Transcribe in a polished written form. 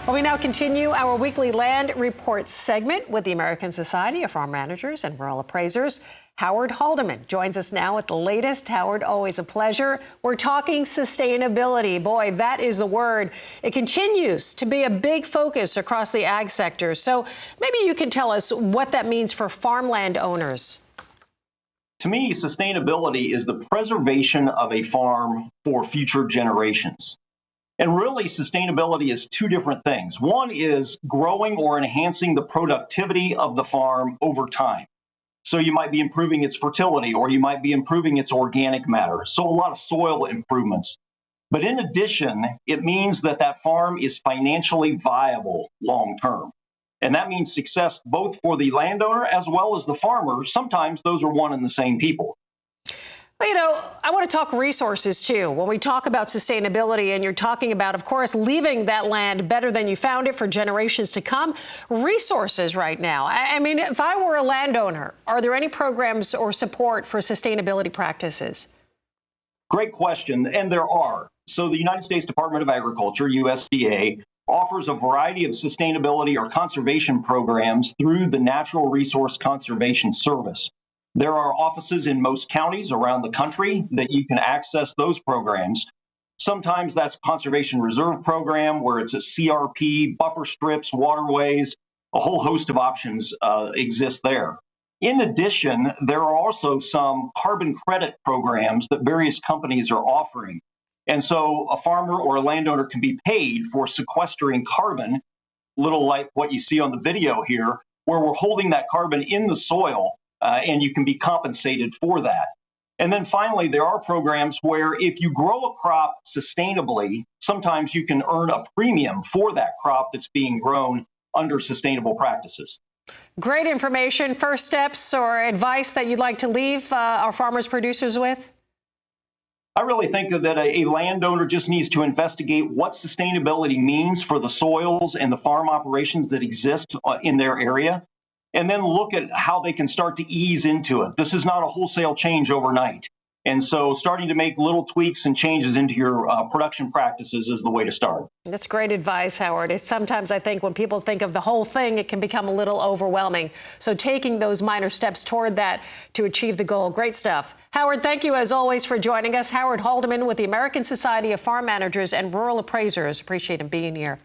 Well, we now continue our weekly land report segment with the American Society of Farm Managers and Rural Appraisers. Howard Halderman joins us now with the latest. Howard, always a pleasure. We're talking sustainability. Boy, that is the word. It continues to be a big focus across the ag sector. So maybe you can tell us what that means for farmland owners. To me, sustainability is the preservation of a farm for future generations. And really, sustainability is two different things. One is growing or enhancing the productivity of the farm over time. So you might be improving its fertility, or you might be improving its organic matter. So a lot of soil improvements. But in addition, it means that that farm is financially viable long term. And that means success both for the landowner as well as the farmer. Sometimes those are one and the same people. Well, you know, I want to talk resources, too. When we talk about sustainability, and you're talking about, of course, leaving that land better than you found it for generations to come, resources right now. I mean, if I were a landowner, are there any programs or support for sustainability practices? Great question, and there are. So the United States Department of Agriculture, USDA, offers a variety of sustainability or conservation programs through the Natural Resource Conservation Service. There are offices in most counties around the country that you can access those programs. Sometimes that's Conservation Reserve Program, where it's a CRP, buffer strips, waterways, a whole host of options exist there. In addition, there are also some carbon credit programs that various companies are offering. And so a farmer or a landowner can be paid for sequestering carbon, little like what you see on the video here, where we're holding that carbon in the soil. And you can be compensated for that. And then finally, there are programs where if you grow a crop sustainably, sometimes you can earn a premium for that crop that's being grown under sustainable practices. Great information. First steps or advice that you'd like to leave our farmers, producers with? I really think that a landowner just needs to investigate what sustainability means for the soils and the farm operations that exist in their area, and then look at how they can start to ease into it. This is not a wholesale change overnight. And so starting to make little tweaks and changes into your production practices is the way to start. That's great advice, Howard. Sometimes I think when people think of the whole thing, it can become a little overwhelming. So taking those minor steps toward that to achieve the goal. Great stuff. Howard, thank you as always for joining us. Howard Halderman with the American Society of Farm Managers and Rural Appraisers. Appreciate him being here.